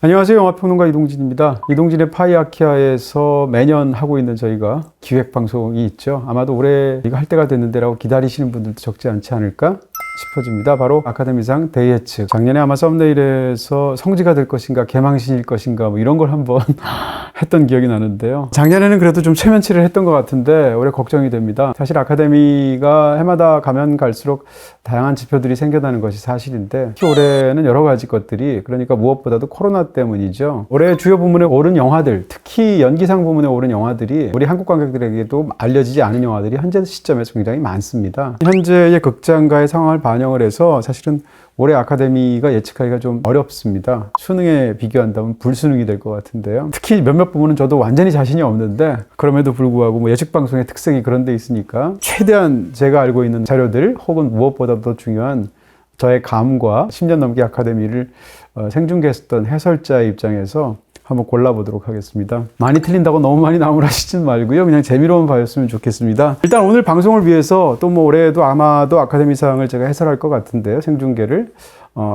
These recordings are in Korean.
안녕하세요. 영화평론가 이동진입니다. 이동진의 파이아키아에서 매년 하고 있는 저희가 기획방송이 있죠. 아마도 올해 이거 할 때가 됐는데라고 기다리시는 분들도 적지 않지 않을까 싶어집니다. 바로 아카데미상 대예측. 작년에 아마 썸네일에서 성지가 될 것인가 개망신일 것인가 뭐 이런 걸 한번 했던 기억이 나는데요. 작년에는 그래도 좀 체면치를 했던 것 같은데 올해 걱정이 됩니다. 사실 아카데미가 해마다 가면 갈수록 다양한 지표들이 생겨나는 것이 사실인데 특히 올해는 여러 가지 것들이, 그러니까 무엇보다도 코로나 때문이죠. 올해 주요 부문에 오른 영화들, 특히 연기상 부문에 오른 영화들이 우리 한국 관객들에게도 알려지지 않은 영화들이 현재 시점에서 굉장히 많습니다. 현재의 극장가의 상황을 반영을 해서 사실은 올해 아카데미가 예측하기가 좀 어렵습니다. 수능에 비교한다면 불수능이 될 것 같은데요. 특히 몇몇 부분은 저도 완전히 자신이 없는데 그럼에도 불구하고 뭐 예측 방송의 특색이 그런 데 있으니까 최대한 제가 알고 있는 자료들 혹은 무엇보다 더 중요한 저의 감과 10년 넘게 아카데미를 생중계했던 해설자의 입장에서 한번 골라보도록 하겠습니다. 많이 틀린다고 너무 많이 나무라시진 말고요. 그냥 재미로운 바였으면 좋겠습니다. 일단 오늘 방송을 위해서 또 뭐 올해도 아마도 아카데미상을 제가 해설할 것 같은데요. 생중계를.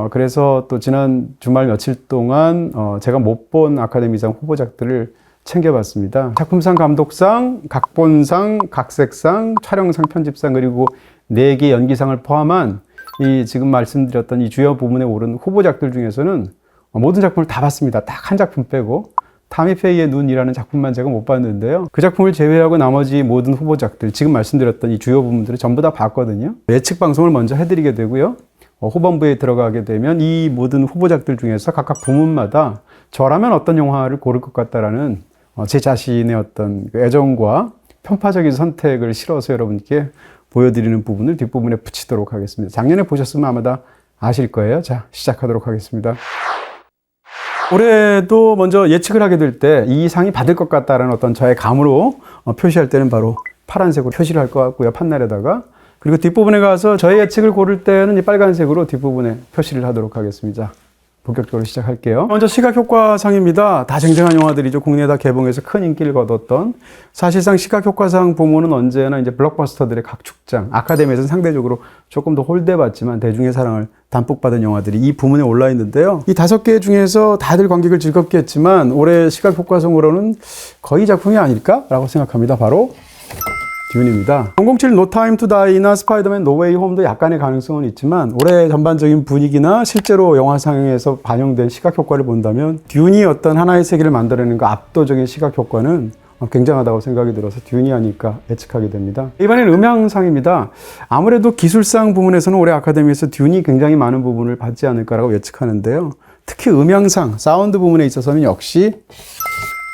그래서 또 지난 주말 며칠 동안 제가 못 본 아카데미상 후보작들을 챙겨봤습니다. 작품상, 감독상, 각본상, 각색상, 촬영상, 편집상, 그리고 4개 연기상을 포함한 이 지금 말씀드렸던 이 주요 부문에 오른 후보작들 중에서는 모든 작품을 다 봤습니다. 딱 한 작품 빼고 타미페이의 눈이라는 작품만 제가 못 봤는데요. 그 작품을 제외하고 나머지 모든 후보작들, 지금 말씀드렸던 이 주요 부문들을 전부 다 봤거든요. 예측 방송을 먼저 해드리게 되고요. 후반부에 들어가게 되면 이 모든 후보작들 중에서 각각 부문마다 저라면 어떤 영화를 고를 것 같다라는 제 자신의 어떤 애정과 편파적인 선택을 실어서 여러분께 보여드리는 부분을 뒷부분에 붙이도록 하겠습니다. 작년에 보셨으면 아마 다 아실 거예요. 자, 시작하도록 하겠습니다. 올해도 먼저 예측을 하게 될 때 이 상이 받을 것 같다라는 어떤 저의 감으로 표시할 때는 바로 파란색으로 표시를 할 것 같고요. 판넬에다가. 그리고 뒷부분에 가서 저의 예측을 고를 때는 이 빨간색으로 뒷부분에 표시를 하도록 하겠습니다. 본격적으로 시작할게요. 먼저 시각효과상입니다. 다 쟁쟁한 영화들이죠. 국내에 다 개봉해서 큰 인기를 거뒀던. 사실상 시각효과상 부문은 언제나 이제 블록버스터들의 각축장, 아카데미에서는 상대적으로 조금 더 홀대받지만 대중의 사랑을 담뿍 받은 영화들이 이 부문에 올라 있는데요. 이 5개 중에서 다들 관객을 즐겁게 했지만 올해 시각효과상으로는 거의 작품이 아닐까라고 생각합니다. 바로 듄입니다. 007 No Time to Die나 스파이더맨 No Way Home도 약간의 가능성은 있지만 올해 전반적인 분위기나 실제로 영화상에서 반영된 시각효과를 본다면 듄이 어떤 하나의 세계를 만들어내는 그 압도적인 시각효과는 굉장하다고 생각이 들어서 듄이 아닐까 예측하게 됩니다. 이번엔 음향상입니다. 아무래도 기술상 부문에서는 올해 아카데미에서 듄이 굉장히 많은 부분을 받지 않을까라고 예측하는데요. 특히 음향상, 사운드 부문에 있어서는 역시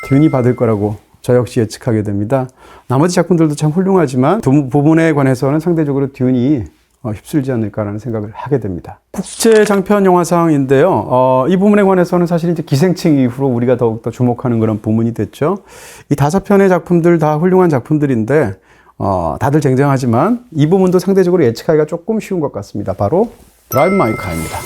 듄이 받을 거라고 저 역시 예측하게 됩니다. 나머지 작품들도 참 훌륭하지만 두 부분에 관해서는 상대적으로 듄이 휩쓸지 않을까라는 생각을 하게 됩니다. 국제 장편 영화상인데요. 이 부분에 관해서는 사실 이제 기생충 이후로 우리가 더욱더 주목하는 그런 부문이 됐죠. 이 5편의 작품들 다 훌륭한 작품들인데 다들 쟁쟁하지만 이 부분도 상대적으로 예측하기가 조금 쉬운 것 같습니다. 바로 드라이브 마이 카입니다.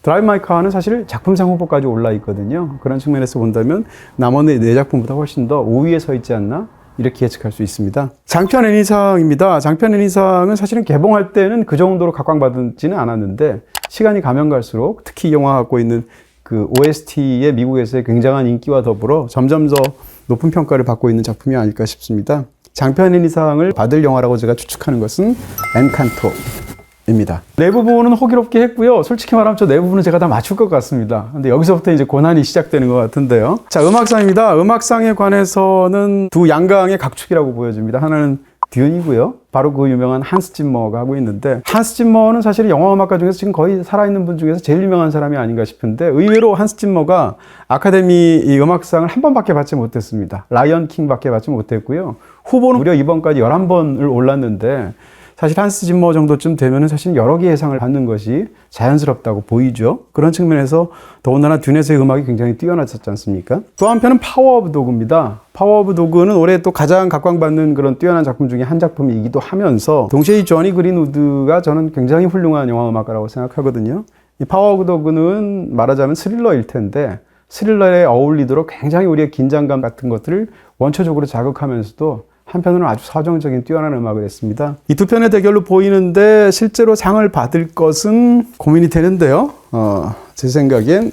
드라이브 마이 카는 사실 작품상 후보까지 올라 있거든요. 그런 측면에서 본다면 나머지 4작품보다 훨씬 더 우위에 서 있지 않나? 이렇게 예측할 수 있습니다. 장편 애니상입니다. 장편 애니상은 사실은 개봉할 때는 그 정도로 각광받지는 않았는데 시간이 가면 갈수록 특히 이 영화가 갖고 있는 그 OST의 미국에서의 굉장한 인기와 더불어 점점 더 높은 평가를 받고 있는 작품이 아닐까 싶습니다. 장편 애니상을 받을 영화라고 제가 추측하는 것은 엔칸토 입니다. 내부 부분은 호기롭게 했고요. 솔직히 말하면 저 내부 부분은 제가 다 맞출 것 같습니다. 근데 여기서부터 이제 고난이 시작되는 것 같은데요. 자, 음악상입니다. 음악상에 관해서는 두 양강의 각축이라고 보여집니다. 하나는 듄이고요. 바로 그 유명한 한스 짐머가 하고 있는데, 한스 짐머는 사실 영화 음악가 중에서 지금 거의 살아있는 분 중에서 제일 유명한 사람이 아닌가 싶은데, 의외로 한스 짐머가 아카데미 이 음악상을 한 번밖에 받지 못했습니다. 라이언 킹밖에 받지 못했고요. 후보는 무려 이번까지 11번을 올랐는데, 사실 한스 짐머 정도쯤 되면은 사실 여러 개의 상을 받는 것이 자연스럽다고 보이죠. 그런 측면에서 더군다나 듄에서의 음악이 굉장히 뛰어났었지 않습니까? 또 한편은 파워 오브 도그입니다. 파워 오브 도그는 올해 또 가장 각광받는 그런 뛰어난 작품 중에 한 작품이기도 하면서 동시에 이 조니 그린우드가 저는 굉장히 훌륭한 영화 음악가라고 생각하거든요. 이 파워 오브 도그는 말하자면 스릴러일 텐데 스릴러에 어울리도록 굉장히 우리의 긴장감 같은 것들을 원초적으로 자극하면서도 한편으로는 아주 서정적인 뛰어난 음악을 했습니다. 이 두 편의 대결로 보이는데 실제로 상을 받을 것은 고민이 되는데요. 제 생각엔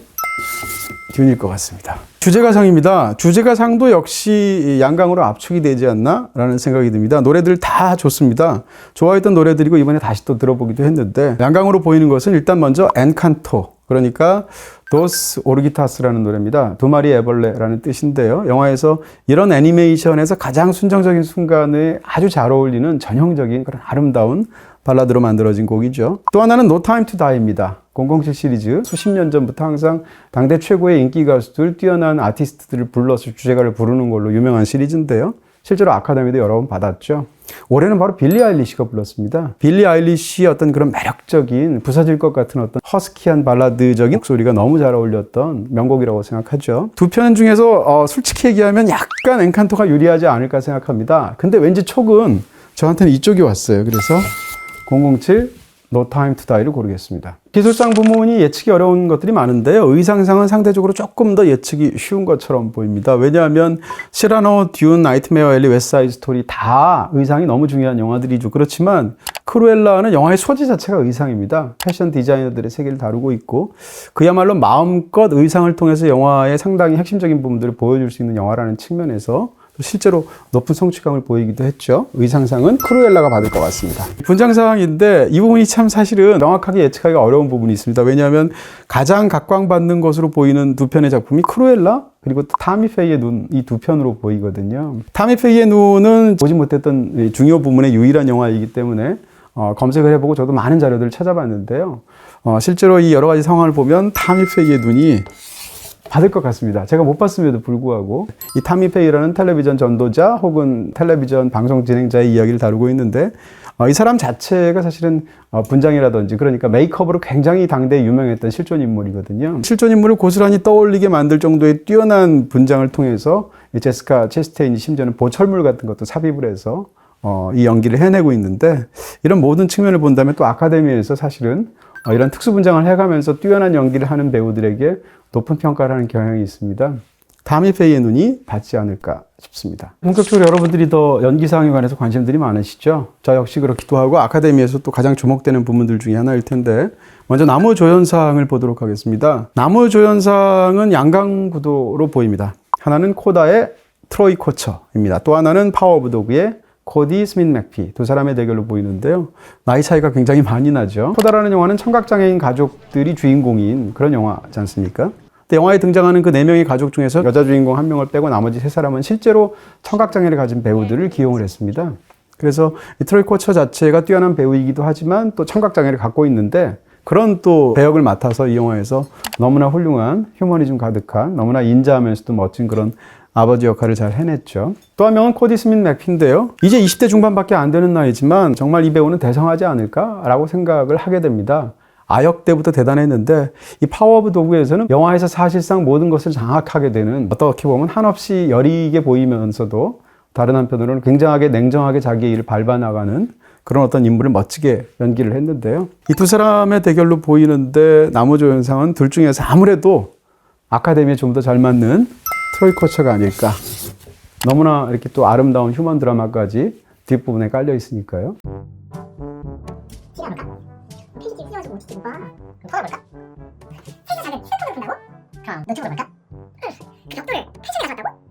듄일 것 같습니다. 주제가상입니다. 주제가상도 역시 양강으로 압축이 되지 않나 라는 생각이 듭니다. 노래들 다 좋습니다. 좋아했던 노래들이고 이번에 다시 또 들어보기도 했는데 양강으로 보이는 것은 일단 먼저 엔칸토, 그러니까 도스 오르기타스라는 노래입니다. 두 마리 애벌레라는 뜻인데요. 영화에서 이런 애니메이션에서 가장 순정적인 순간에 아주 잘 어울리는 전형적인 그런 아름다운 발라드로 만들어진 곡이죠. 또 하나는 No Time to Die입니다. 007 시리즈 수십 년 전부터 항상 당대 최고의 인기 가수들, 뛰어난 아티스트들을 불러서 주제가를 부르는 걸로 유명한 시리즈인데요. 실제로 아카데미도 여러 번 받았죠. 올해는 바로 빌리 아일리시가 불렀습니다. 빌리 아일리시의 어떤 그런 매력적인 부서질 것 같은 어떤 허스키한 발라드적인 목소리가 너무 잘 어울렸던 명곡이라고 생각하죠. 두 편 중에서 솔직히 얘기하면 약간 엔칸토가 유리하지 않을까 생각합니다. 근데 왠지 촉은 저한테는 이쪽이 왔어요. 그래서 007 No Time to Die를 고르겠습니다. 기술상 부문이 예측이 어려운 것들이 많은데요. 의상상은 상대적으로 조금 더 예측이 쉬운 것처럼 보입니다. 왜냐하면 시라노, 듄, 나이트메어 앨리, 웨스트사이드 스토리 다 의상이 너무 중요한 영화들이죠. 그렇지만 크루엘라는 영화의 소재 자체가 의상입니다. 패션 디자이너들의 세계를 다루고 있고 그야말로 마음껏 의상을 통해서 영화의 상당히 핵심적인 부분들을 보여줄 수 있는 영화라는 측면에서 실제로 높은 성취감을 보이기도 했죠. 의상상은 크루엘라가 받을 것 같습니다. 분장상인데 이 부분이 참 사실은 명확하게 예측하기가 어려운 부분이 있습니다. 왜냐하면 가장 각광받는 것으로 보이는 두 편의 작품이 크루엘라 그리고 또 타미 페이의 눈, 이 두 편으로 보이거든요. 타미 페이의 눈은 보지 못했던 중요 부문의 유일한 영화이기 때문에 검색을 해보고 저도 많은 자료들을 찾아봤는데요. 실제로 이 여러 가지 상황을 보면 타미 페이의 눈이 받을 것 같습니다. 제가 못 봤음에도 불구하고 이 타미 페이라는 텔레비전 전도자 혹은 텔레비전 방송 진행자의 이야기를 다루고 있는데 이 사람 자체가 사실은 분장이라든지 그러니까 메이크업으로 굉장히 당대에 유명했던 실존 인물이거든요. 실존 인물을 고스란히 떠올리게 만들 정도의 뛰어난 분장을 통해서 제시카 체스테인이 심지어는 보철물 같은 것도 삽입을 해서 이 연기를 해내고 있는데 이런 모든 측면을 본다면 또 아카데미에서 사실은 이런 특수 분장을 해가면서 뛰어난 연기를 하는 배우들에게 높은 평가를 하는 경향이 있습니다. 타미 페이의 눈이 받지 않을까 싶습니다. 본격적으로 여러분들이 더 연기사항에 관해서 관심들이 많으시죠? 저 역시 그렇기도 하고 아카데미에서 또 가장 주목되는 부분들 중에 하나일 텐데 먼저 나무조연상을 보도록 하겠습니다. 나무조연상은 양강 구도로 보입니다. 하나는 코다의 트로이 코처입니다. 또 하나는 파워 오브 도그의 코디 스민 맥피 두 사람의 대결로 보이는데요. 나이 차이가 굉장히 많이 나죠. 코다라는 영화는 청각장애인 가족들이 주인공인 그런 영화지 않습니까? 근데 영화에 등장하는 그 4명의 가족 중에서 여자 주인공 1명을 빼고 나머지 3사람은 실제로 청각장애를 가진 배우들을 기용을 했습니다. 그래서 이 트로이 코처 자체가 뛰어난 배우이기도 하지만 또 청각장애를 갖고 있는데 그런 또 배역을 맡아서 이 영화에서 너무나 훌륭한 휴머니즘 가득한 너무나 인자하면서도 멋진 그런 아버지 역할을 잘 해냈죠. 또 한 명은 코디 스민 맥피인데요. 이제 20대 중반밖에 안 되는 나이지만 정말 이 배우는 대성하지 않을까라고 생각을 하게 됩니다. 아역 때부터 대단했는데 이 파워 오브 도그에서는 영화에서 사실상 모든 것을 장악하게 되는 어떻게 보면 한없이 여리게 보이면서도 다른 한편으로는 굉장하게 냉정하게 자기의 일을 밟아나가는 그런 어떤 인물을 멋지게 연기를 했는데요. 이 두 사람의 대결로 보이는데 나무조연상은 둘 중에서 아무래도 아카데미에 좀 더 잘 맞는 트로이 코처가 아닐까. 너무나 이렇게 또 아름다운 휴먼 드라마까지 뒷부분에 깔려 있으니까요. 페이지 휘어지고 어떻게 봐? 그럼 털어볼까? 페이지 작은 휴대폰으로 본다고? 그럼 노트북으로 볼까? 그 벽돌을 패션에 가져왔다고?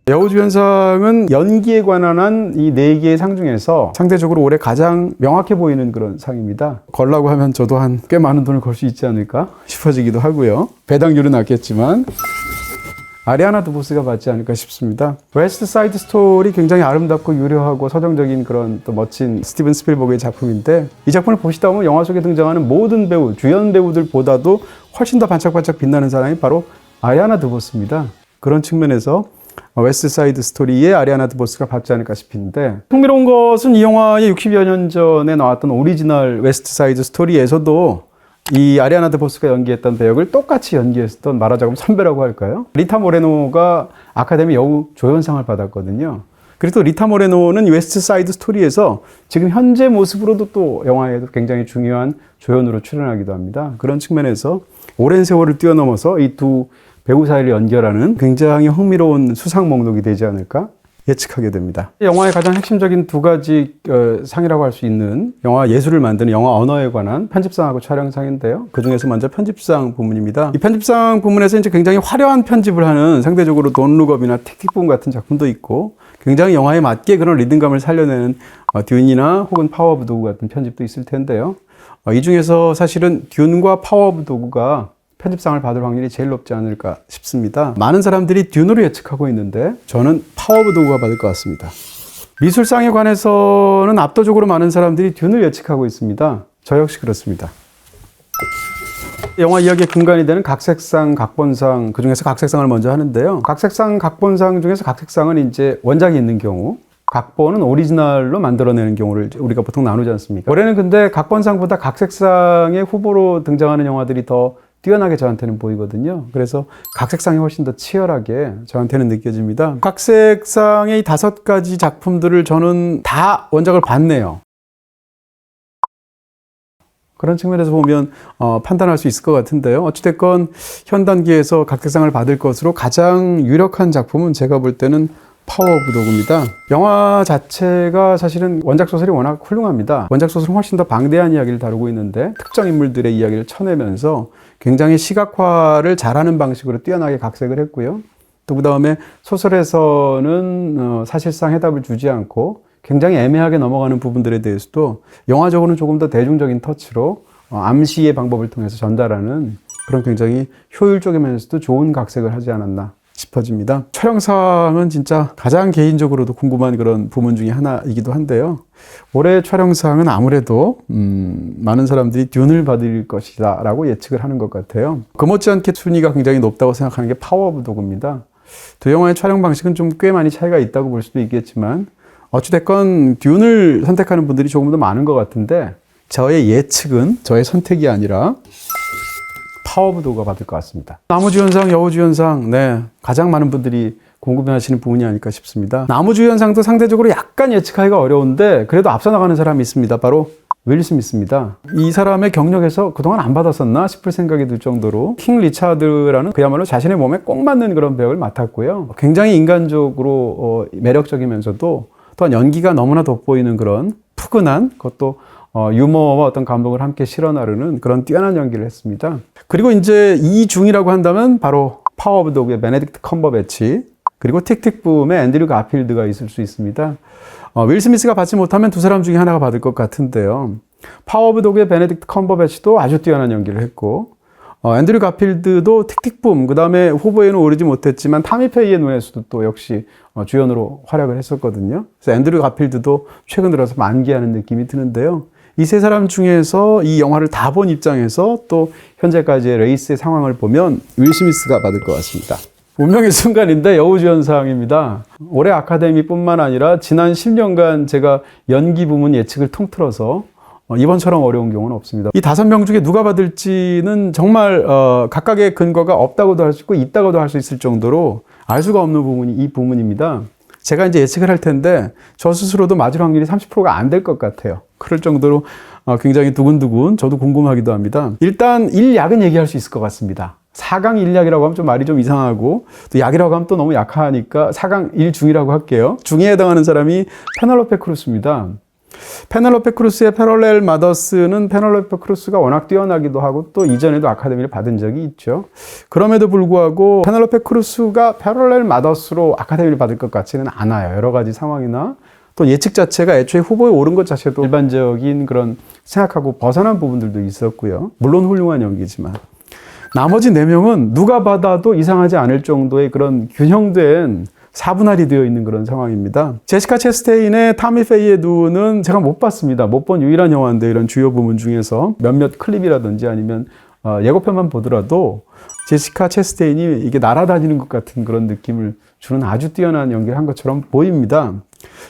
여우주연상은 연기에 관한 이 4개의 상 중에서 상대적으로 올해 가장 명확해 보이는 그런 상입니다. 걸라고 하면 저도 한 꽤 많은 돈을 걸 수 있지 않을까 싶어지기도 하고요. 배당률은 낮겠지만 아리아나 드보스가 받지 않을까 싶습니다. 웨스트 사이드 스토리 굉장히 아름답고 유려하고 서정적인 그런 또 멋진 스티븐 스필버그의 작품인데 이 작품을 보시다 보면 영화 속에 등장하는 모든 배우, 주연 배우들보다도 훨씬 더 반짝반짝 빛나는 사람이 바로 아리아나 드보스입니다. 그런 측면에서 웨스트 사이드 스토리의 아리아나 드보스가 받지 않을까 싶은데 흥미로운 것은 이 영화의 60여 년 전에 나왔던 오리지널 웨스트 사이드 스토리에서도 이 아리아나 드보스가 연기했던 배역을 똑같이 연기했던 말하자면 선배라고 할까요? 리타 모레노가 아카데미 여우 조연상을 받았거든요. 그리고 또 리타 모레노는 웨스트 사이드 스토리에서 지금 현재 모습으로도 또 영화에도 굉장히 중요한 조연으로 출연하기도 합니다. 그런 측면에서 오랜 세월을 뛰어넘어서 이 두 배우 사이를 연결하는 굉장히 흥미로운 수상 목록이 되지 않을까 예측하게 됩니다. 영화의 가장 핵심적인 두 가지 상이라고 할 수 있는 영화 예술을 만드는 영화 언어에 관한 편집상하고 촬영상인데요. 그 중에서 먼저 편집상 부문입니다. 이 편집상 부문에서 이제 굉장히 화려한 편집을 하는 상대적으로 돈 룩업이나 틱틱붐 같은 작품도 있고 굉장히 영화에 맞게 그런 리듬감을 살려내는 듄이나 혹은 파워 오브 도그 같은 편집도 있을 텐데요. 이 중에서 사실은 듄과 파워 오브 도그가 편집상을 받을 확률이 제일 높지 않을까 싶습니다. 많은 사람들이 듄으로 예측하고 있는데 저는 파워 오브 도그가 받을 것 같습니다. 미술상에 관해서는 압도적으로 많은 사람들이 듄을 예측하고 있습니다. 저 역시 그렇습니다. 영화 이야기의 근간이 되는 각색상, 각본상, 그 중에서 각색상을 먼저 하는데요. 각색상, 각본상 중에서 각색상은 이제 원작이 있는 경우, 각본은 오리지널로 만들어내는 경우를 우리가 보통 나누지 않습니까? 올해는 근데 각본상보다 각색상의 후보로 등장하는 영화들이 더 뛰어나게 저한테는 보이거든요. 그래서 각색상이 훨씬 더 치열하게 저한테는 느껴집니다. 각색상의 5가지 작품들을 저는 다 원작을 봤네요. 그런 측면에서 보면 판단할 수 있을 것 같은데요. 어찌됐건 현 단계에서 각색상을 받을 것으로 가장 유력한 작품은 제가 볼 때는 파워 오브 도그입니다. 영화 자체가 사실은 원작 소설이 워낙 훌륭합니다. 원작 소설은 훨씬 더 방대한 이야기를 다루고 있는데 특정 인물들의 이야기를 쳐내면서 굉장히 시각화를 잘하는 방식으로 뛰어나게 각색을 했고요. 또 그 다음에 소설에서는 사실상 해답을 주지 않고 굉장히 애매하게 넘어가는 부분들에 대해서도 영화적으로는 조금 더 대중적인 터치로 암시의 방법을 통해서 전달하는 그런 굉장히 효율적이면서도 좋은 각색을 하지 않았나 싶어집니다. 촬영상은 진짜 가장 개인적으로도 궁금한 그런 부문 중에 하나이기도 한데요. 올해 촬영상은 아무래도 많은 사람들이 듄을 받을 것이다 라고 예측을 하는 것 같아요. 그 못지않게 순위가 굉장히 높다고 생각하는 게 파워 오브 도그입니다. 두 영화의 촬영 방식은 좀 꽤 많이 차이가 있다고 볼 수도 있겠지만 어찌됐건 듄을 선택하는 분들이 조금 더 많은 것 같은데 저의 예측은 저의 선택이 아니라 파워 오브 도그가 받을 것 같습니다. 나무주연상, 여우주연상, 네, 가장 많은 분들이 궁금해하시는 부분이 아닐까 싶습니다. 나무주연상도 상대적으로 약간 예측하기가 어려운데 그래도 앞서 나가는 사람이 있습니다. 바로 윌 스미스입니다. 이 사람의 경력에서 그동안 안 받았었나 싶을 생각이 들 정도로 킹 리차드라는 그야말로 자신의 몸에 꼭 맞는 그런 배역을 맡았고요. 굉장히 인간적으로 매력적이면서도 또한 연기가 너무나 돋보이는 그런 푸근한 그것도 유머와 어떤 감동을 함께 실어나르는 그런 뛰어난 연기를 했습니다. 그리고 이제 이 중이라고 한다면 바로 파워 오브 도그의 베네딕트 컴버배치 그리고 틱틱붐의 앤드류 가필드가 있을 수 있습니다. 윌 스미스가 받지 못하면 두 사람 중에 하나가 받을 것 같은데요. 파워 오브 도그의 베네딕트 컴버배치도 아주 뛰어난 연기를 했고 앤드류 가필드도 틱틱붐 그 다음에 후보에는 오르지 못했지만 타미 페이의 눈에서도 또 역시 주연으로 활약을 했었거든요. 그래서 앤드류 가필드도 최근 들어서 만개하는 느낌이 드는데요. 이 세 사람 중에서 이 영화를 다 본 입장에서 또 현재까지의 레이스의 상황을 보면 윌 스미스가 받을 것 같습니다. 운명의 순간인데 여우주연상입니다. 올해 아카데미뿐만 아니라 지난 10년간 제가 연기 부문 예측을 통틀어서 이번처럼 어려운 경우는 없습니다. 이 5명 중에 누가 받을지는 정말 각각의 근거가 없다고도 할 수 있고 있다고도 할 수 있을 정도로 알 수가 없는 부분이 이 부문입니다. 제가 이제 예측을 할 텐데 저 스스로도 맞을 확률이 30%가 안 될 것 같아요. 그럴 정도로 굉장히 두근두근 저도 궁금하기도 합니다. 일단 1약은 얘기할 수 있을 것 같습니다. 4강 1약이라고 하면 좀 말이 좀 이상하고 또 약이라고 하면 또 너무 약하니까 4강 1중이라고 할게요. 중에 해당하는 사람이 페넬로페 크루스입니다. 페넬로페 크루스의 패럴렐 마더스는 페넬로페 크루스가 워낙 뛰어나기도 하고 또 이전에도 아카데미를 받은 적이 있죠. 그럼에도 불구하고 페넬로페 크루스가 패럴렐 마더스로 아카데미를 받을 것 같지는 않아요. 여러 가지 상황이나 또 예측 자체가 애초에 후보에 오른 것 자체도 일반적인 그런 생각하고 벗어난 부분들도 있었고요. 물론 훌륭한 연기지만 나머지 4명은 누가 받아도 이상하지 않을 정도의 그런 균형된 4분할이 되어 있는 그런 상황입니다. 제시카 체스테인의 타미 페이의 눈은 제가 못 봤습니다. 못 본 유일한 영화인데 이런 주요 부문 중에서 몇몇 클립이라든지 아니면 예고편만 보더라도 제시카 체스테인이 이게 날아다니는 것 같은 그런 느낌을 주는 아주 뛰어난 연기를 한 것처럼 보입니다.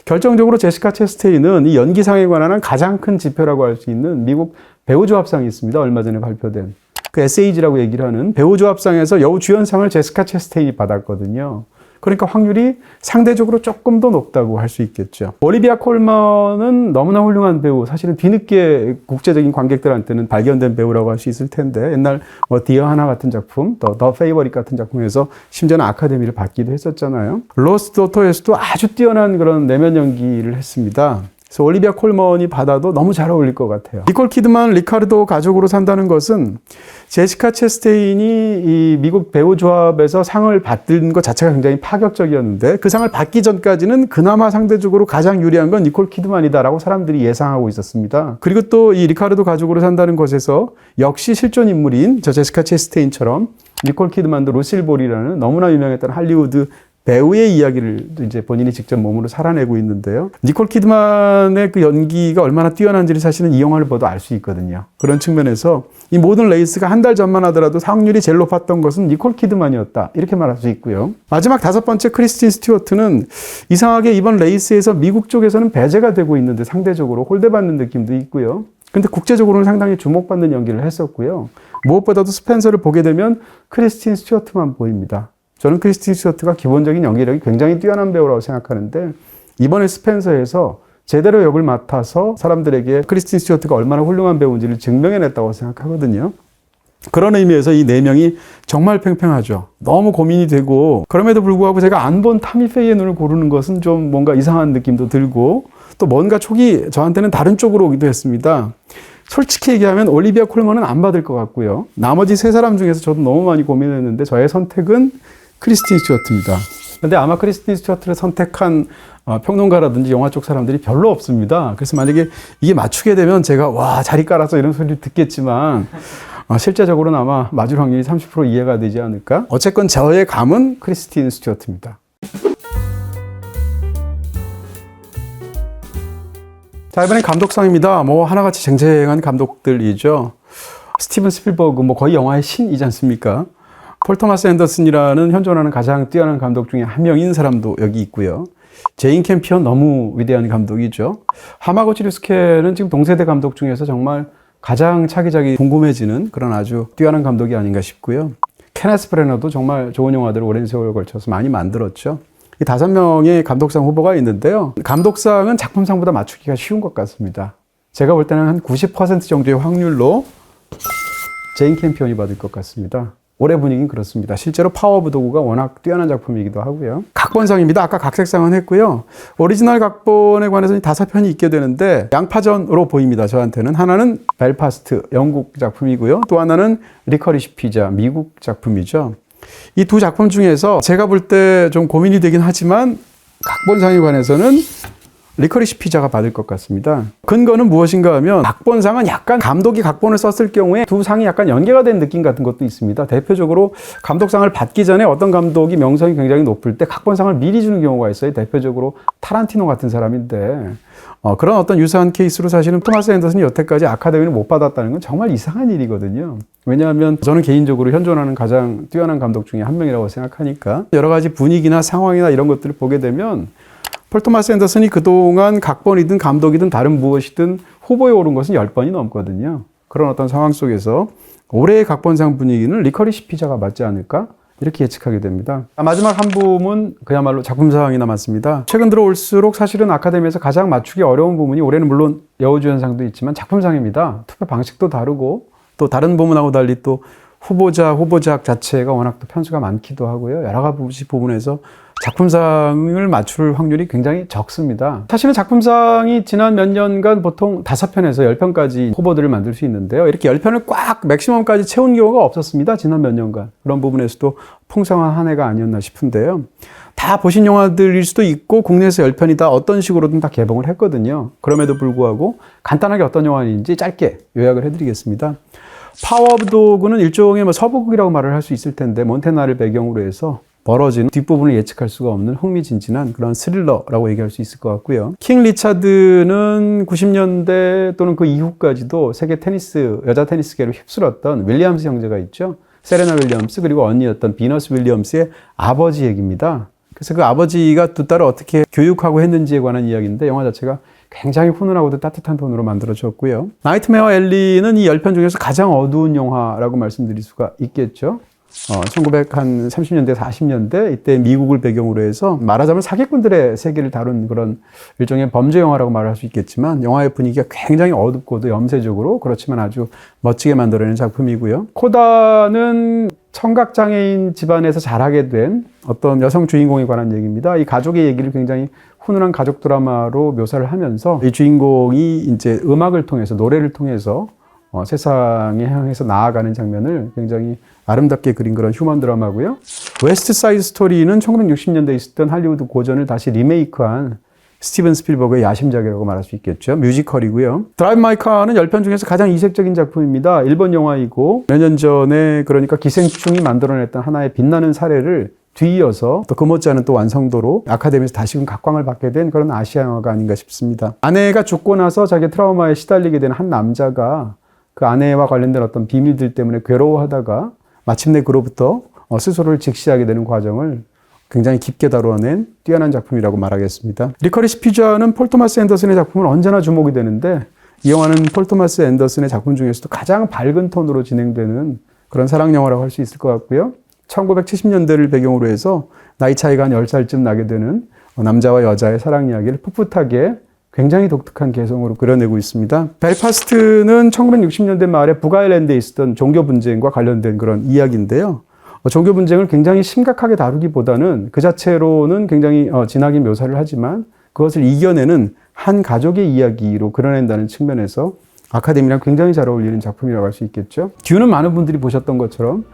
결정적으로 제시카 체스테인은 이 연기상에 관한 가장 큰 지표라고 할 수 있는 미국 배우조합상이 있습니다. 얼마 전에 발표된. 그 SAG라고 얘기를 하는 배우조합상에서 여우주연상을 제시카 체스테인이 받았거든요. 그러니까 확률이 상대적으로 조금 더 높다고 할 수 있겠죠. 올리비아 콜먼은 너무나 훌륭한 배우, 사실은 뒤늦게 국제적인 관객들한테는 발견된 배우라고 할 수 있을 텐데 옛날 뭐 디어 하나 같은 작품, 더 페이버릿 같은 작품에서 심지어는 아카데미를 받기도 했었잖아요. 로스트 도터에서도 아주 뛰어난 그런 내면 연기를 했습니다. 그래서 올리비아 콜먼이 받아도 너무 잘 어울릴 것 같아요. 니콜 키드만, 리카르도 가족으로 산다는 것은 제시카 체스테인이 이 미국 배우 조합에서 상을 받는 것 자체가 굉장히 파격적이었는데 그 상을 받기 전까지는 그나마 상대적으로 가장 유리한 건 니콜 키드만이다라고 사람들이 예상하고 있었습니다. 그리고 또 이 리카르도 가족으로 산다는 것에서 역시 실존 인물인 저 제시카 체스테인처럼 니콜 키드만도 루실 볼이라는 너무나 유명했던 할리우드 배우의 이야기를 이제 본인이 직접 몸으로 살아내고 있는데요. 니콜 키드만의 그 연기가 얼마나 뛰어난지를 사실은 이 영화를 봐도 알 수 있거든요. 그런 측면에서 이 모든 레이스가 한 달 전만 하더라도 확률이 제일 높았던 것은 니콜 키드만이었다. 이렇게 말할 수 있고요. 마지막 5번째 크리스틴 스튜어트는 이상하게 이번 레이스에서 미국 쪽에서는 배제가 되고 있는데 상대적으로 홀대받는 느낌도 있고요. 근데 국제적으로는 상당히 주목받는 연기를 했었고요. 무엇보다도 스펜서를 보게 되면 크리스틴 스튜어트만 보입니다. 저는 크리스틴 스튜어트가 기본적인 연기력이 굉장히 뛰어난 배우라고 생각하는데 이번에 스펜서에서 제대로 역을 맡아서 사람들에게 크리스틴 스튜어트가 얼마나 훌륭한 배우인지를 증명해냈다고 생각하거든요. 그런 의미에서 이 4명이 정말 팽팽하죠. 너무 고민이 되고 그럼에도 불구하고 제가 안 본 타미 페이의 눈을 고르는 것은 좀 뭔가 이상한 느낌도 들고 또 뭔가 촉이 저한테는 다른 쪽으로 오기도 했습니다. 솔직히 얘기하면 올리비아 콜먼은 안 받을 것 같고요. 나머지 3사람 중에서 저도 너무 많이 고민했는데 저의 선택은 크리스틴 스튜어트입니다. 근데 아마 크리스틴 스튜어트를 선택한 평론가라든지 영화 쪽 사람들이 별로 없습니다. 그래서 만약에 이게 맞추게 되면 제가 와 자리 깔아서 이런 소리를 듣겠지만 실제적으로는 아마 맞을 확률이 30% 이해가 되지 않을까? 어쨌건 저의 감은 크리스틴 스튜어트입니다. 자, 이번엔 감독상입니다. 뭐 하나같이 쟁쟁한 감독들이죠. 스티븐 스필버그 뭐 거의 영화의 신이지 않습니까? 폴 토마스 앤더슨이라는 현존하는 가장 뛰어난 감독 중에 한 명인 사람도 여기 있고요. 제인 캠피언 너무 위대한 감독이죠. 하마구치 류스케는 지금 동세대 감독 중에서 정말 가장 차기작이 궁금해지는 그런 아주 뛰어난 감독이 아닌가 싶고요. 케네스 브래너도 정말 좋은 영화들을 오랜 세월에 걸쳐서 많이 만들었죠. 이 5명의 감독상 후보가 있는데요. 감독상은 작품상보다 맞추기가 쉬운 것 같습니다. 제가 볼 때는 한 90% 정도의 확률로 제인 캠피언이 받을 것 같습니다. 올해 분위기는 그렇습니다. 실제로 파워 오브 도그가 워낙 뛰어난 작품이기도 하고요. 각본상입니다. 아까 각색상은 했고요. 오리지널 각본에 관해서는 5편이 있게 되는데 양파전으로 보입니다. 저한테는. 하나는 벨파스트, 영국 작품이고요. 또 하나는 리커리시 피자, 미국 작품이죠. 이 2 작품 중에서 제가 볼 때 좀 고민이 되긴 하지만 각본상에 관해서는 리커리시 피자가 받을 것 같습니다. 근거는 무엇인가 하면 각본상은 약간 감독이 각본을 썼을 경우에 2 상이 약간 연계가 된 느낌 같은 것도 있습니다. 대표적으로 감독상을 받기 전에 어떤 감독이 명성이 굉장히 높을 때 각본상을 미리 주는 경우가 있어요. 대표적으로 타란티노 같은 사람인데 그런 어떤 유사한 케이스로 사실은 토마스 앤더슨이 여태까지 아카데미를 못 받았다는 건 정말 이상한 일이거든요. 왜냐하면 저는 개인적으로 현존하는 가장 뛰어난 감독 중에 한 명이라고 생각하니까 여러 가지 분위기나 상황이나 이런 것들을 보게 되면 폴 토마스 앤더슨이 그동안 각본이든 감독이든 다른 무엇이든 후보에 오른 것은 10번이 넘거든요. 그런 어떤 상황 속에서 올해의 각본상 분위기는 리커리시 피자가 맞지 않을까? 이렇게 예측하게 됩니다. 마지막 한 부분 그야말로 작품상이 남았습니다. 최근 들어올수록 사실은 아카데미에서 가장 맞추기 어려운 부분이 올해는 물론 여우주연상도 있지만 작품상입니다. 투표 방식도 다르고 또 다른 부문하고 달리 또 후보작 자체가 워낙 또 편수가 많기도 하고요. 여러 가지 부분에서 작품상을 맞출 확률이 굉장히 적습니다. 사실은 작품상이 지난 몇 년간 보통 5편에서 10편까지 후보들을 만들 수 있는데요. 이렇게 10편을 꽉 맥시멈까지 채운 경우가 없었습니다. 지난 몇 년간. 그런 부분에서도 풍성한 한 해가 아니었나 싶은데요. 다 보신 영화들일 수도 있고 국내에서 10편이 다 어떤 식으로든 다 개봉을 했거든요. 그럼에도 불구하고 간단하게 어떤 영화인지 짧게 요약을 해드리겠습니다. 파워 오브 도그는 일종의 서부극이라고 말을 할 수 있을 텐데 몬테나를 배경으로 해서 벌어지는 뒷부분을 예측할 수가 없는 흥미진진한 그런 스릴러라고 얘기할 수 있을 것 같고요. 킹 리차드는 90년대 또는 그 이후까지도 세계 테니스, 여자 테니스계를 휩쓸었던 윌리엄스 형제가 있죠. 세레나 윌리엄스 그리고 언니였던 비너스 윌리엄스의 아버지 얘기입니다. 그래서 그 아버지가 2 딸을 어떻게 교육하고 했는지에 관한 이야기인데 영화 자체가 굉장히 훈훈하고도 따뜻한 톤으로 만들어졌고요. 나이트메어 앨리는 이 10편 중에서 가장 어두운 영화라고 말씀드릴 수가 있겠죠. 1930년대, 40년대 이때 미국을 배경으로 해서 말하자면 사기꾼들의 세계를 다룬 그런 일종의 범죄 영화라고 말할 수 있겠지만 영화의 분위기가 굉장히 어둡고도 염세적으로 그렇지만 아주 멋지게 만들어낸 작품이고요. 코다는 청각장애인 집안에서 자라게 된 어떤 여성 주인공에 관한 얘기입니다. 이 가족의 얘기를 굉장히 훈훈한 가족 드라마로 묘사를 하면서 이 주인공이 이제 음악을 통해서 노래를 통해서 세상에 향해서 나아가는 장면을 굉장히 아름답게 그린 그런 휴먼 드라마고요. 웨스트 사이드 스토리는 1960년대에 있었던 할리우드 고전을 다시 리메이크한 스티븐 스필버그의 야심작이라고 말할 수 있겠죠. 뮤지컬이고요. 드라이브 마이 카는 10편 중에서 가장 이색적인 작품입니다. 일본 영화이고 몇 년 전에 그러니까 기생충이 만들어냈던 하나의 빛나는 사례를 뒤이어서 또 그 못지않은 또 완성도로 아카데미에서 다시금 각광을 받게 된 그런 아시아 영화가 아닌가 싶습니다. 아내가 죽고 나서 자기 트라우마에 시달리게 된 한 남자가 그 아내와 관련된 어떤 비밀들 때문에 괴로워하다가 마침내 그로부터 스스로를 직시하게 되는 과정을 굉장히 깊게 다뤄낸 뛰어난 작품이라고 말하겠습니다. 리커리시 피자는 폴 토마스 앤더슨의 작품은 언제나 주목이 되는데 이 영화는 폴 토마스 앤더슨의 작품 중에서도 가장 밝은 톤으로 진행되는 그런 사랑 영화라고 할 수 있을 것 같고요. 1970년대를 배경으로 해서 나이 차이가 한 10살쯤 나게 되는 남자와 여자의 사랑 이야기를 풋풋하게 굉장히 독특한 개성으로 그려내고 있습니다. 벨파스트는 1960년대 말에 북아일랜드에 있었던 종교 분쟁과 관련된 그런 이야기인데요. 종교 분쟁을 굉장히 심각하게 다루기보다는 그 자체로는 굉장히 진하게 묘사를 하지만 그것을 이겨내는 한 가족의 이야기로 그려낸다는 측면에서 아카데미랑 굉장히 잘 어울리는 작품이라고 할 수 있겠죠. 듀는 많은 분들이 보셨던 것처럼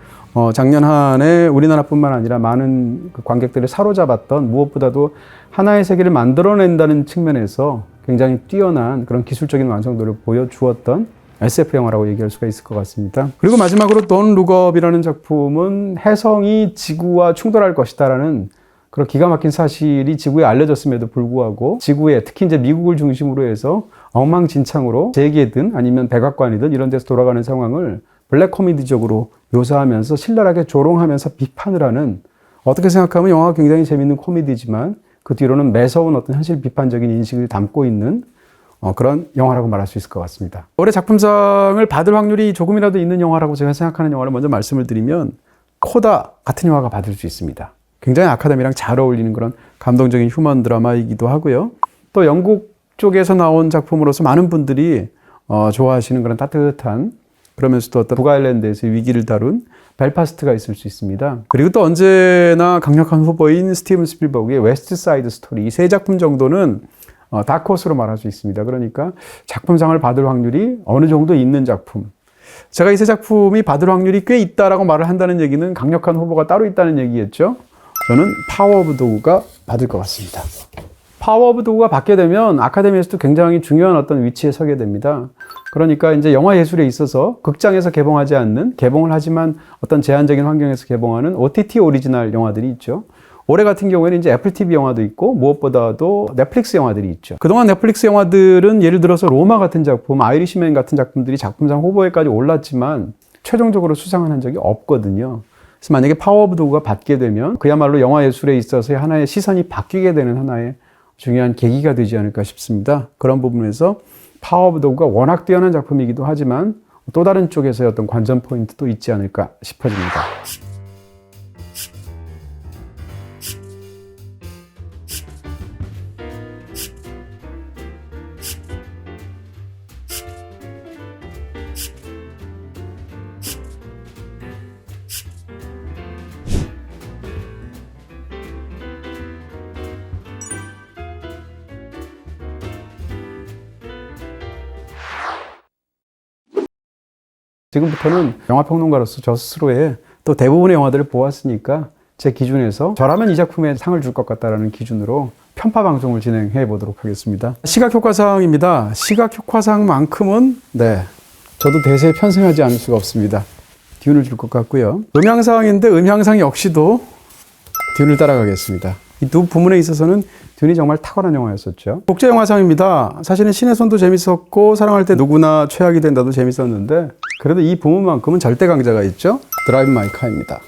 작년 한 해 우리나라뿐만 아니라 많은 관객들을 사로잡았던 무엇보다도 하나의 세계를 만들어낸다는 측면에서 굉장히 뛰어난 그런 기술적인 완성도를 보여주었던 SF 영화라고 얘기할 수가 있을 것 같습니다. 그리고 마지막으로 돈 룩업이라는 작품은 혜성이 지구와 충돌할 것이다라는 그런 기가 막힌 사실이 지구에 알려졌음에도 불구하고 지구에 특히 이제 미국을 중심으로 해서 엉망진창으로 세계든 아니면 백악관이든 이런 데서 돌아가는 상황을 블랙 코미디적으로 묘사하면서 신랄하게 조롱하면서 비판을 하는 어떻게 생각하면 영화가 굉장히 재밌는 코미디지만 그 뒤로는 매서운 어떤 현실 비판적인 인식을 담고 있는 그런 영화라고 말할 수 있을 것 같습니다. 올해 작품상을 받을 확률이 조금이라도 있는 영화라고 제가 생각하는 영화를 먼저 말씀을 드리면 코다 같은 영화가 받을 수 있습니다. 굉장히 아카데미랑 잘 어울리는 그런 감동적인 휴먼 드라마이기도 하고요. 또 영국 쪽에서 나온 작품으로서 많은 분들이 좋아하시는 그런 따뜻한 그러면서도 어떤 북아일랜드에서의 위기를 다룬 벨파스트가 있을 수 있습니다. 그리고 또 언제나 강력한 후보인 스티븐 스필버그의 웨스트 사이드 스토리 이 세 작품 정도는 다크호스로 말할 수 있습니다. 그러니까 작품상을 받을 확률이 어느 정도 있는 작품. 제가 이 세 작품이 받을 확률이 꽤 있다라고 말을 한다는 얘기는 강력한 후보가 따로 있다는 얘기겠죠. 저는 파워 오브 도그가 받을 것 같습니다. 파워 오브 도그가 받게 되면 아카데미에서도 굉장히 중요한 어떤 위치에 서게 됩니다. 그러니까 이제 영화 예술에 있어서 극장에서 개봉하지 않는, 개봉을 하지만 어떤 제한적인 환경에서 개봉하는 OTT 오리지널 영화들이 있죠. 올해 같은 경우에는 이제 애플 TV 영화도 있고 무엇보다도 넷플릭스 영화들이 있죠. 그동안 넷플릭스 영화들은 예를 들어서 로마 같은 작품, 아이리시맨 같은 작품들이 작품상 후보에까지 올랐지만 최종적으로 수상을 한 적이 없거든요. 그래서 만약에 파워 오브 도그가 받게 되면 그야말로 영화 예술에 있어서의 하나의 시선이 바뀌게 되는 하나의 중요한 계기가 되지 않을까 싶습니다. 그런 부분에서 파워 오브 도그가 워낙 뛰어난 작품이기도 하지만 또 다른 쪽에서의 어떤 관전 포인트도 있지 않을까 싶어집니다. 지금부터는 영화평론가로서 저 스스로의 또 대부분의 영화들을 보았으니까 제 기준에서 저라면 이 작품에 상을 줄 것 같다라는 기준으로 편파 방송을 진행해 보도록 하겠습니다. 시각효과상입니다. 시각효과상만큼은 저도 대세에 편승하지 않을 수가 없습니다. 듄을 줄 것 같고요. 음향상인데 음향상 역시도 듄을 따라가겠습니다. 이 두 부문에 있어서는 듄이 정말 탁월한 영화였었죠. 국제영화상입니다. 사실은 신의 손도 재밌었고 사랑할 때 누구나 최악이 된다도 재밌었는데 그래도 이 부문만큼은 절대 강자가 있죠. 드라이브 마이 카입니다.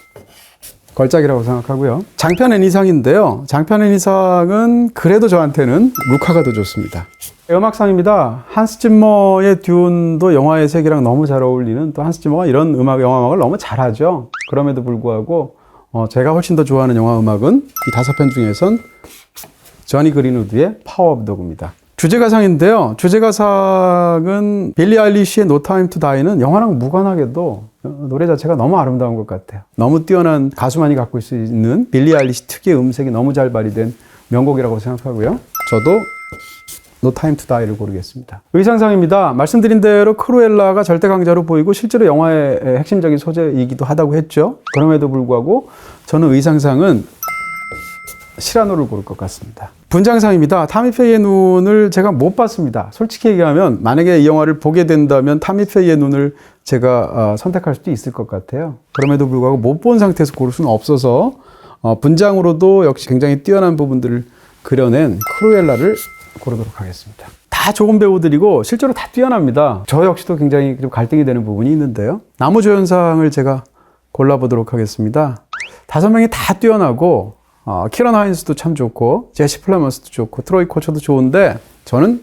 걸작이라고 생각하고요. 장편 애니상인데요. 장편 애니상은 그래도 저한테는 루카가 더 좋습니다. 음악상입니다. 한스 짐머의 듀온도 영화의 세계랑 너무 잘 어울리는, 또 한스 짐머가 이런 영화 음악을 너무 잘하죠. 그럼에도 불구하고 제가 훨씬 더 좋아하는 영화 음악은 이 5편 중에선 조니 그린우드의 파워 오브 도그입니다. 주제가상인데요. 주제가상은 빌리 아일리시의 No Time to Die는 영화랑 무관하게도 노래 자체가 너무 아름다운 것 같아요. 너무 뛰어난 가수만이 갖고 있을 수 있는 빌리 아일리시 특유의 음색이 너무 잘 발휘된 명곡이라고 생각하고요. 저도 No Time to Die를 고르겠습니다. 의상상입니다. 말씀드린 대로 크루엘라가 절대 강자로 보이고 실제로 영화의 핵심적인 소재이기도 하다고 했죠. 그럼에도 불구하고 저는 의상상은 시라노를 고를 것 같습니다. 분장상입니다. 타미 페이의 눈을 제가 못 봤습니다. 솔직히 얘기하면 만약에 이 영화를 보게 된다면 타미 페이의 눈을 제가 선택할 수도 있을 것 같아요. 그럼에도 불구하고 못 본 상태에서 고를 수는 없어서 분장으로도 역시 굉장히 뛰어난 부분들을 그려낸 크루엘라를 고르도록 하겠습니다. 다 좋은 배우들이고 실제로 다 뛰어납니다. 저 역시도 굉장히 좀 갈등이 되는 부분이 있는데요. 나무조연상을 제가 골라보도록 하겠습니다. 5명이 다 뛰어나고 키런 하인스도 참 좋고 제시 플래머스도 좋고 트로이 코처도 좋은데 저는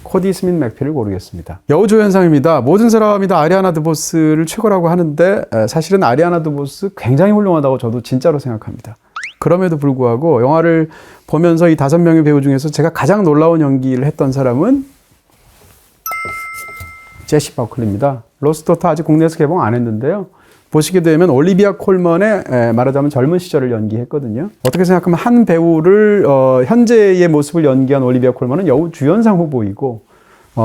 코디 스민 맥피를 고르겠습니다. 여우조연상입니다. 모든 사람이 다 아리아나 드보스를 최고라고 하는데 사실은 아리아나 드보스 굉장히 훌륭하다고 저도 진짜로 생각합니다. 그럼에도 불구하고 영화를 보면서 이 5명의 배우 중에서 제가 가장 놀라운 연기를 했던 사람은 제시 버클리입니다. 로스트도터 아직 국내에서 개봉 안 했는데요. 보시게 되면 올리비아 콜먼의 말하자면 젊은 시절을 연기했거든요. 어떻게 생각하면 한 배우를 현재의 모습을 연기한 올리비아 콜먼은 여우 주연상 후보이고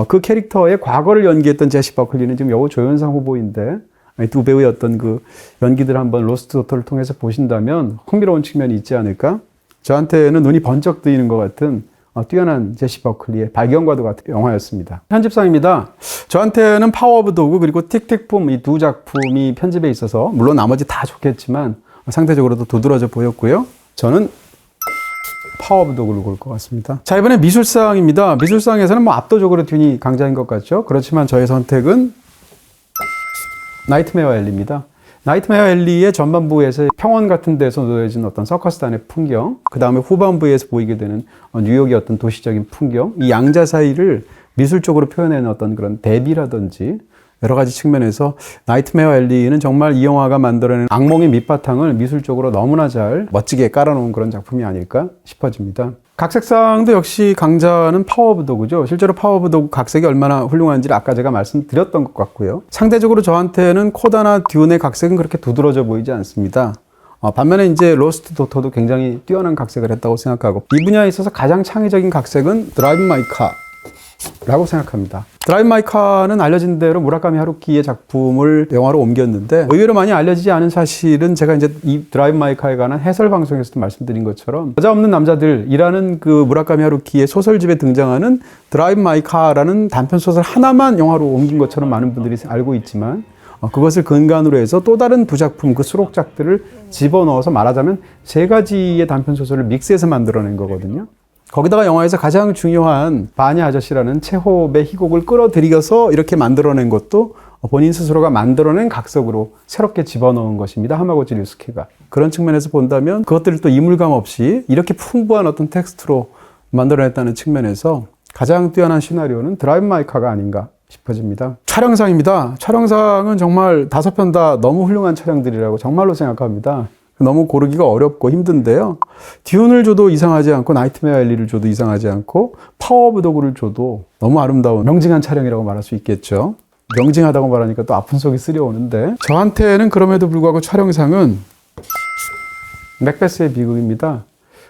그 캐릭터의 과거를 연기했던 제시 버클리는 지금 여우 조연상 후보인데 두 배우의 어떤 그 연기들 한번 로스트 도터를 통해서 보신다면 흥미로운 측면이 있지 않을까? 저한테는 눈이 번쩍 뜨이는 것 같은 뛰어난 제시 버클리의 발견과도 같은 영화였습니다. 편집상입니다. 저한테는 파워 오브 도그 그리고 틱틱붐 이 두 작품이 편집에 있어서 물론 나머지 다 좋겠지만 상대적으로도 도드라져 보였고요. 저는 파워 오브 도그를 고를 것 같습니다. 자, 이번에 미술상입니다. 미술상에서는 뭐 압도적으로 듄이 강자인 것 같죠. 그렇지만 저의 선택은 나이트메어 앨리입니다. 나이트메어 앨리의 전반부에서 평원 같은 데서 놓여진 어떤 서커스단의 풍경, 그 다음에 후반부에서 보이게 되는 뉴욕의 어떤 도시적인 풍경, 이 양자 사이를 미술적으로 표현해낸 어떤 그런 대비라든지 여러 가지 측면에서 나이트메어 앨리는 정말 이 영화가 만들어낸 악몽의 밑바탕을 미술적으로 너무나 잘 멋지게 깔아놓은 그런 작품이 아닐까 싶어집니다. 각색상도 역시 강자는 파워 오브 도그죠. 실제로 파워 오브 도그 각색이 얼마나 훌륭한지를 아까 제가 말씀드렸던 것 같고요. 상대적으로 저한테는 코다나 듀온의 각색은 그렇게 두드러져 보이지 않습니다. 반면에 이제 로스트 도터도 굉장히 뛰어난 각색을 했다고 생각하고 이 분야에 있어서 가장 창의적인 각색은 드라이브 마이 카라고 생각합니다. 드라이브 마이 카는 알려진 대로 무라카미 하루키의 작품을 영화로 옮겼는데 의외로 많이 알려지지 않은 사실은 제가 이제 이 드라이브 마이 카에 관한 해설 방송에서도 말씀드린 것처럼 여자 없는 남자들이라는 그 무라카미 하루키의 소설집에 등장하는 드라이브 마이 카라는 단편 소설 하나만 영화로 옮긴 것처럼 많은 분들이 알고 있지만 그것을 근간으로 해서 또 다른 두 작품 그 수록작들을 집어넣어서 말하자면 3가지의 단편 소설을 믹스해서 만들어낸 거거든요. 거기다가 영화에서 가장 중요한 바니 아저씨라는 체홉의 희곡을 끌어들여서 이렇게 만들어낸 것도 본인 스스로가 만들어낸 각색으로 새롭게 집어넣은 것입니다. 하마구치 류스케가. 그런 측면에서 본다면 그것들을 또 이물감 없이 이렇게 풍부한 어떤 텍스트로 만들어냈다는 측면에서 가장 뛰어난 시나리오는 드라이브 마이 카가 아닌가 싶어집니다. 촬영상입니다. 촬영상은 정말 5편 다 너무 훌륭한 촬영들이라고 정말로 생각합니다. 너무 고르기가 어렵고 힘든데요. 듀온을 줘도 이상하지 않고 나이트메어 앨리를 줘도 이상하지 않고 파워 오브 도그를 줘도 너무 아름다운 명징한 촬영이라고 말할 수 있겠죠. 명징하다고 말하니까 또 아픈 속이 쓰려오는데 저한테는 그럼에도 불구하고 촬영상은 맥베스의 비극입니다.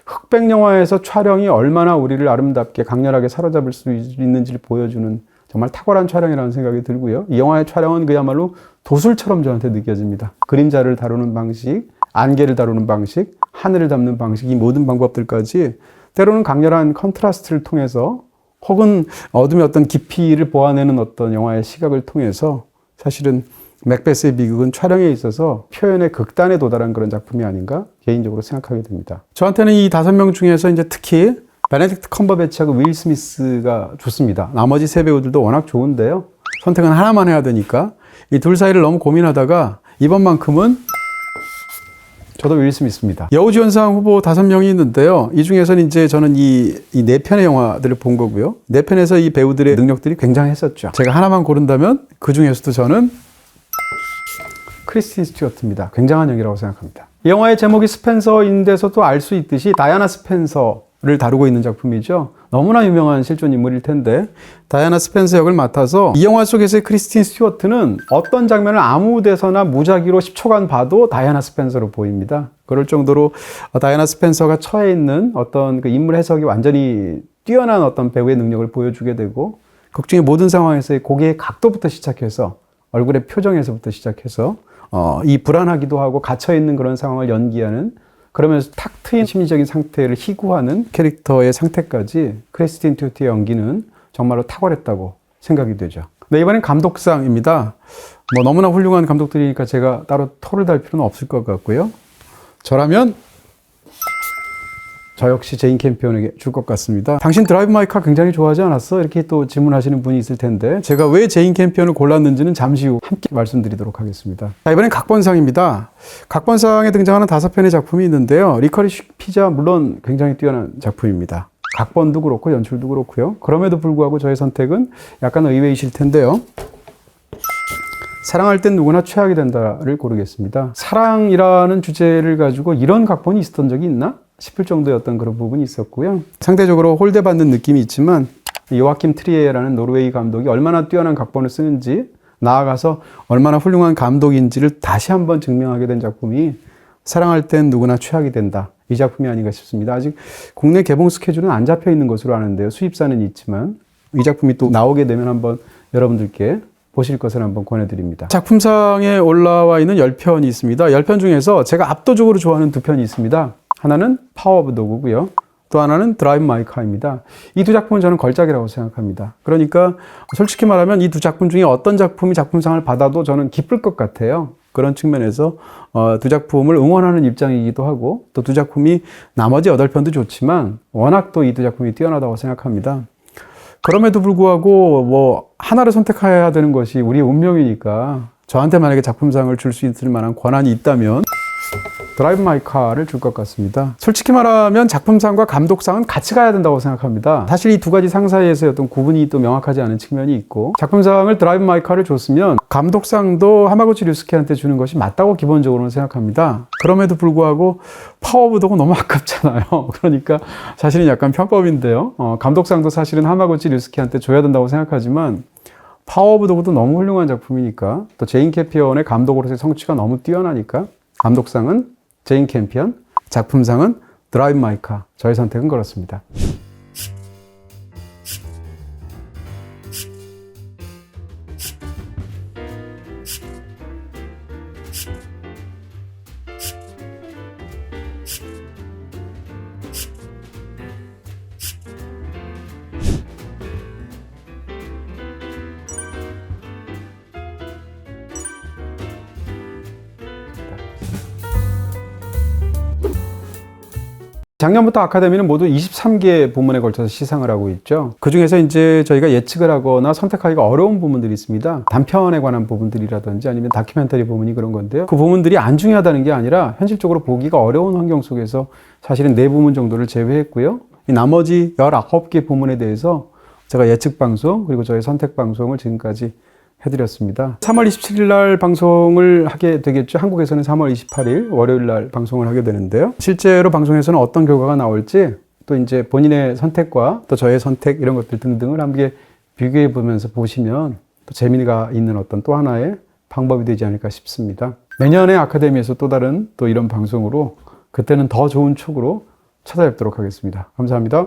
흑백 영화에서 촬영이 얼마나 우리를 아름답게 강렬하게 사로잡을 수 있는지를 보여주는 정말 탁월한 촬영이라는 생각이 들고요. 이 영화의 촬영은 그야말로 도술처럼 저한테 느껴집니다. 그림자를 다루는 방식, 안개를 다루는 방식, 하늘을 담는 방식, 이 모든 방법들까지 때로는 강렬한 컨트라스트를 통해서 혹은 어둠의 어떤 깊이를 보아내는 어떤 영화의 시각을 통해서 사실은 맥베스의 비극은 촬영에 있어서 표현의 극단에 도달한 그런 작품이 아닌가 개인적으로 생각하게 됩니다. 저한테는 이 5명 중에서 이제 특히 베네딕트 컴버배치하고 윌 스미스가 좋습니다. 나머지 3배우들도 워낙 좋은데요. 선택은 하나만 해야 되니까 이 둘 사이를 너무 고민하다가 이번만큼은 저도 윌 스미스입니다. 여우주연상 후보 5명이 있는데요. 이 중에서는 이제 저는 이 4편의 영화들을 본 거고요. 4편에서 이 배우들의 능력들이 굉장했었죠. 제가 하나만 고른다면 그 중에서도 저는 크리스틴 스튜어트입니다. 굉장한 연기라고 생각합니다. 이 영화의 제목이 스펜서인데서도 알 수 있듯이 다이아나 스펜서를 다루고 있는 작품이죠. 너무나 유명한 실존 인물일 텐데 다이아나 스펜서 역을 맡아서 이 영화 속에서의 크리스틴 스튜어트는 어떤 장면을 아무 데서나 무작위로 10초간 봐도 다이아나 스펜서로 보입니다. 그럴 정도로 다이아나 스펜서가 처해 있는 어떤 그 인물 해석이 완전히 뛰어난 어떤 배우의 능력을 보여주게 되고 극 중의 모든 상황에서의 고개의 각도부터 시작해서 얼굴의 표정에서부터 시작해서 이 불안하기도 하고 갇혀있는 그런 상황을 연기하는 그러면서 탁 트인 심리적인 상태를 희구하는 캐릭터의 상태까지 크리스틴 스튜어트의 연기는 정말로 탁월했다고 생각이 되죠. 네, 이번엔 감독상입니다. 너무나 훌륭한 감독들이니까 제가 따로 토를 달 필요는 없을 것 같고요. 저라면 저 역시 제인 캠피언에게 줄 것 같습니다. 당신 드라이브 마이 카 굉장히 좋아하지 않았어? 이렇게 또 질문하시는 분이 있을 텐데 제가 왜 제인 캠피언을 골랐는지는 잠시 후 함께 말씀드리도록 하겠습니다. 자, 이번엔 각본상입니다. 각본상에 등장하는 5편의 작품이 있는데요. 리커리쉬 피자 물론 굉장히 뛰어난 작품입니다. 각본도 그렇고 연출도 그렇고요. 그럼에도 불구하고 저의 선택은 약간 의외이실 텐데요. 사랑할 땐 누구나 최악이 된다를 고르겠습니다. 사랑이라는 주제를 가지고 이런 각본이 있었던 적이 있나 싶을 정도의 어떤 그런 부분이 있었고요. 상대적으로 홀대받는 느낌이 있지만 요아킴 트리에라는 노르웨이 감독이 얼마나 뛰어난 각본을 쓰는지 나아가서 얼마나 훌륭한 감독인지를 다시 한번 증명하게 된 작품이 사랑할 땐 누구나 최악이 된다. 이 작품이 아닌가 싶습니다. 아직 국내 개봉 스케줄은 안 잡혀 있는 것으로 아는데요. 수입사는 있지만 이 작품이 또 나오게 되면 한번 여러분들께 보실 것을 한번 권해드립니다. 작품상에 올라와 있는 10편이 있습니다. 10편 중에서 제가 압도적으로 좋아하는 2편이 있습니다. 하나는 파워 오브 도그고요. 또 하나는 드라이브 마이 카입니다. 이 두 작품은 저는 걸작이라고 생각합니다. 그러니까 솔직히 말하면 이 두 작품 중에 어떤 작품이 작품상을 받아도 저는 기쁠 것 같아요. 그런 측면에서 두 작품을 응원하는 입장이기도 하고 또 두 작품이 나머지 8편도 좋지만 워낙 또 이 두 작품이 뛰어나다고 생각합니다. 그럼에도 불구하고 하나를 선택해야 되는 것이 우리의 운명이니까 저한테 만약에 작품상을 줄 수 있을 만한 권한이 있다면 드라이브 마이 카를 줄 것 같습니다. 솔직히 말하면 작품상과 감독상은 같이 가야 된다고 생각합니다. 사실 이 두 가지 상 사이에서의 어떤 구분이 또 명확하지 않은 측면이 있고 작품상을 드라이브 마이 카를 줬으면 감독상도 하마구치 류스케한테 주는 것이 맞다고 기본적으로는 생각합니다. 그럼에도 불구하고 파워 오브 도그 너무 아깝잖아요. 그러니까 사실은 약간 편법인데요. 감독상도 사실은 하마구치 류스케한테 줘야 된다고 생각하지만 파워 오브 도그도 너무 훌륭한 작품이니까 또 제인 캠피언의 감독으로서의 성취가 너무 뛰어나니까 감독상은 제인 캠피언, 작품상은 드라이브 마이 카. 저의 선택은 그렇습니다. 작년부터 아카데미는 모두 23개 부문에 걸쳐서 시상을 하고 있죠. 그 중에서 이제 저희가 예측을 하거나 선택하기가 어려운 부분들이 있습니다. 단편에 관한 부분들이라든지 아니면 다큐멘터리 부분이 그런 건데요. 그 부분들이 안 중요하다는 게 아니라 현실적으로 보기가 어려운 환경 속에서 사실은 4부문 정도를 제외했고요. 이 나머지 19개 부문에 대해서 제가 예측 방송 그리고 저의 선택 방송을 지금까지 해드렸습니다. 3월 27일 날 방송을 하게 되겠죠. 한국에서는 3월 28일 월요일 날 방송을 하게 되는데요. 실제로 방송에서는 어떤 결과가 나올지 또 이제 본인의 선택과 또 저의 선택 이런 것들 등등을 함께 비교해 보면서 보시면 또 재미가 있는 어떤 또 하나의 방법이 되지 않을까 싶습니다. 내년에 아카데미에서 또 다른 또 이런 방송으로 그때는 더 좋은 촉으로 찾아뵙도록 하겠습니다. 감사합니다.